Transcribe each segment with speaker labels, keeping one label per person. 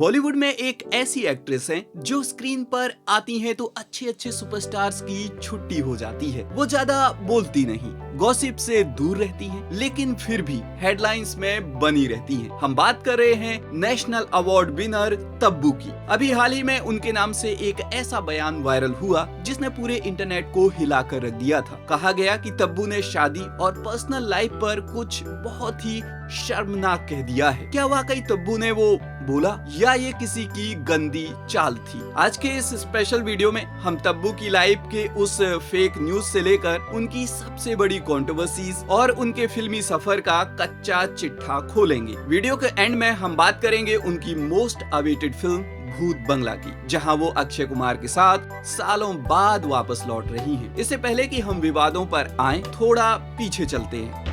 Speaker 1: बॉलीवुड में एक ऐसी एक्ट्रेस हैं जो स्क्रीन पर आती हैं तो अच्छे अच्छे सुपरस्टार्स की छुट्टी हो जाती है। वो ज्यादा बोलती नहीं, गॉसिप से दूर रहती हैं, लेकिन फिर भी हेडलाइंस में बनी रहती हैं। हम बात कर रहे हैं नेशनल अवार्ड विनर तब्बू की। अभी हाल ही में उनके नाम से एक ऐसा बयान वायरल हुआ जिसने पूरे इंटरनेट को हिला कर रख दिया था। कहा गया कि तब्बू ने शादी और पर्सनल लाइफ पर कुछ बहुत ही शर्मनाक कह दिया है। क्या वाकई तब्बू ने वो बोला या ये किसी की गंदी चाल थी? आज के इस स्पेशल वीडियो में हम तब्बू की लाइफ के उस फेक न्यूज से लेकर उनकी सबसे बड़ी कंट्रोवर्सीज और उनके फिल्मी सफर का कच्चा चिट्ठा खोलेंगे। वीडियो के एंड में हम बात करेंगे उनकी मोस्ट अवेटेड फिल्म भूत बंगला की, जहां वो अक्षय कुमार के साथ सालों बाद वापस लौट रही हैं। इससे पहले कि हम विवादों पर आएं, थोड़ा पीछे चलते हैं।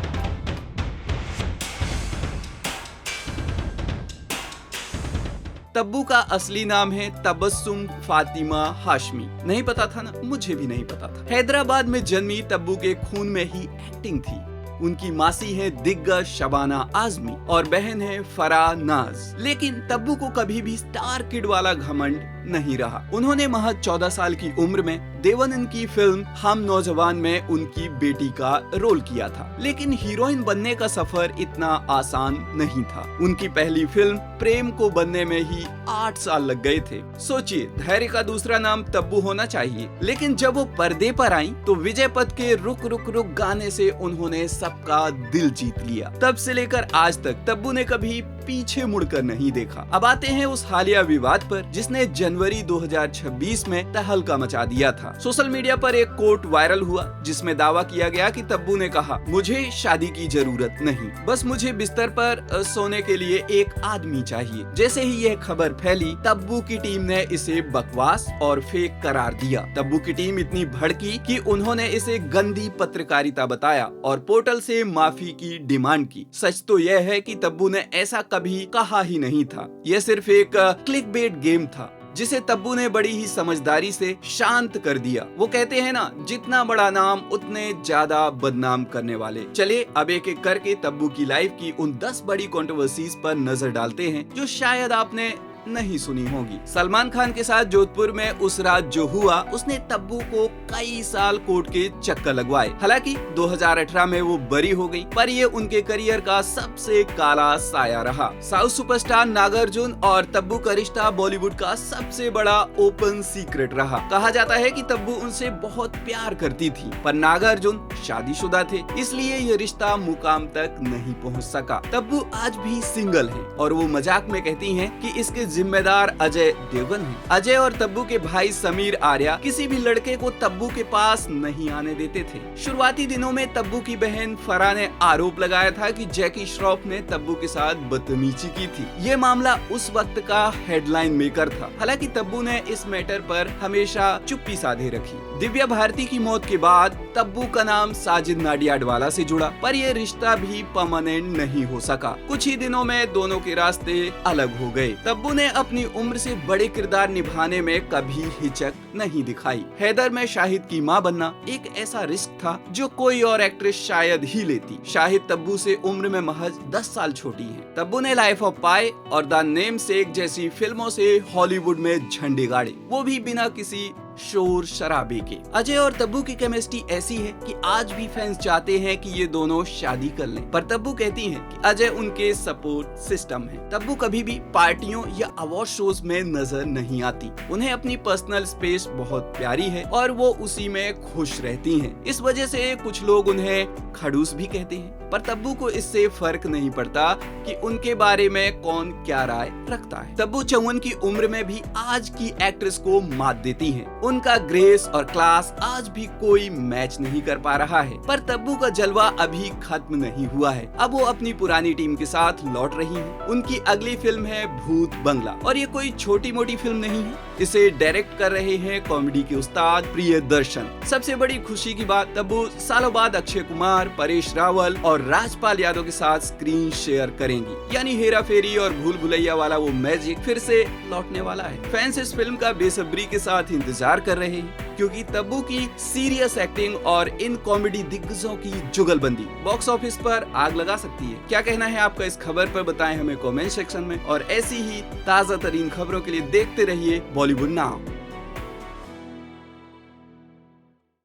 Speaker 1: तब्बू का असली नाम है तबस्सुम फातिमा हाशमी। नहीं पता था ना? मुझे भी नहीं पता था। हैदराबाद में जन्मी तब्बू के खून में ही एक्टिंग थी। उनकी मासी है दिग्गज शबाना आजमी और बहन है फराह नाज। लेकिन तब्बू को कभी भी स्टार किड वाला घमंड नहीं रहा। उन्होंने महज 14 साल की उम्र में देवन की फिल्म हम नौजवान में उनकी बेटी का रोल किया था। लेकिन हीरोइन बनने का सफर इतना आसान नहीं था। उनकी पहली फिल्म प्रेम को बनने में ही 8 साल लग गए थे। सोचिए, धैर्य का दूसरा नाम तब्बू होना चाहिए। लेकिन जब वो पर्दे पर आई तो विजय पथ के रुक रुक रुक गाने से उन्होंने सबका दिल जीत लिया। तब से लेकर आज तक तब्बू ने कभी पीछे मुड़कर नहीं देखा। अब आते हैं उस हालिया विवाद पर जिसने जनवरी 2026 में तहलका मचा दिया था। सोशल मीडिया पर एक कोट वायरल हुआ जिसमें दावा किया गया कि तब्बू ने कहा, मुझे शादी की जरूरत नहीं, बस मुझे बिस्तर पर सोने के लिए एक आदमी चाहिए। जैसे ही यह खबर फैली, तब्बू की टीम ने इसे बकवास और फेक करार दिया। तब्बू की टीम इतनी भड़की कि उन्होंने इसे गंदी पत्रकारिता बताया और पोर्टल से माफी की डिमांड की। सच तो यह है कि तब्बू ने ऐसा कभी कहा ही नहीं था। यह सिर्फ एक क्लिकबेट गेम था जिसे तब्बू ने बड़ी ही समझदारी से शांत कर दिया। वो कहते हैं ना, जितना बड़ा नाम उतने ज्यादा बदनाम करने वाले। चलिए अब एक एक करके तब्बू की लाइफ की उन 10 बड़ी कंट्रोवर्सीज पर नजर डालते हैं जो शायद आपने नहीं सुनी होगी। सलमान खान के साथ जोधपुर में उस रात जो हुआ, उसने तब्बू को कई साल कोर्ट के चक्कर लगवाए। हालांकि 2018 में वो बरी हो गई, पर ये उनके करियर का सबसे काला साया रहा। साउथ सुपरस्टार नागार्जुन और तब्बू का रिश्ता बॉलीवुड का सबसे बड़ा ओपन सीक्रेट रहा। कहा जाता है कि तब्बू उनसे बहुत प्यार करती थी, पर नागार्जुन शादीशुदा थे, इसलिए ये रिश्ता मुकाम तक नहीं पहुँच सका। तब्बू आज भी सिंगल है और वो मजाक में कहती है कि इसके जिम्मेदार अजय देवगन है। अजय और तब्बू के भाई समीर आर्या किसी भी लड़के को तब्बू के पास नहीं आने देते थे। शुरुआती दिनों में तब्बू की बहन फराह ने आरोप लगाया था कि जैकी श्रॉफ ने तब्बू के साथ बदतमीजी की थी। ये मामला उस वक्त का हेडलाइन मेकर था। हालांकि तब्बू ने इस मैटर पर हमेशा चुप्पी साधे रखी। दिव्या भारती की मौत के बाद तब्बू का नाम साजिद नाडियाडवाला से जुड़ा, पर यह रिश्ता भी परमानेंट नहीं हो सका। कुछ ही दिनों में दोनों के रास्ते अलग हो गए। तब्बू ने अपनी उम्र से बड़े किरदार निभाने में कभी हिचक नहीं दिखाई। हैदर में शाहिद की मां बनना एक ऐसा रिस्क था जो कोई और एक्ट्रेस शायद ही लेती। शाहिद तब्बू से उम्र में महज 10 साल छोटी है। तब्बू ने लाइफ ऑफ पाई और द नेमसेक जैसी फिल्मों से हॉलीवुड में झंडे गाड़े, वो भी बिना किसी शोर शराबे के। अजय और तब्बू की केमिस्ट्री ऐसी है कि आज भी फैंस चाहते हैं कि ये दोनों शादी कर लें, पर तब्बू कहती हैं कि अजय उनके सपोर्ट सिस्टम है। तब्बू कभी भी पार्टियों या अवार्ड शोज में नजर नहीं आती। उन्हें अपनी पर्सनल स्पेस बहुत प्यारी है और वो उसी में खुश रहती हैं। इस वजह से कुछ लोग उन्हें खड़ूस भी कहते हैं, पर तब्बू को इससे फर्क नहीं पड़ता कि उनके बारे में कौन क्या राय रखता है। तब्बू 54 की उम्र में भी आज की एक्ट्रेस को मात देती हैं। उनका ग्रेस और क्लास आज भी कोई मैच नहीं कर पा रहा है, पर तब्बू का जलवा अभी खत्म नहीं हुआ है। अब वो अपनी पुरानी टीम के साथ लौट रही हैं। उनकी अगली फिल्म है भूत बंगला और ये कोई छोटी मोटी फिल्म नहीं है। इसे डायरेक्ट कर रहे हैं कॉमेडी के उस्ताद प्रियदर्शन। सबसे बड़ी खुशी की बात, तब्बू सालों बाद अक्षय कुमार, परेश रावल और राजपाल यादव के साथ स्क्रीन शेयर करेंगी। यानी हेरा फेरी और भूल भुलैया वाला वो मैजिक फिर से लौटने वाला है। फैंस इस फिल्म का बेसब्री के साथ इंतजार इंतजार कर रहे हैं, क्योंकि तब्बू की सीरियस एक्टिंग और इन कॉमेडी दिग्गजों की जुगलबंदी बॉक्स ऑफिस पर आग लगा सकती है। क्या कहना है आपका इस खबर पर, बताएं हमें कमेंट सेक्शन में। और ऐसी ही ताजा तरीन खबरों के लिए देखते रहिए बॉलीवुड नाउ।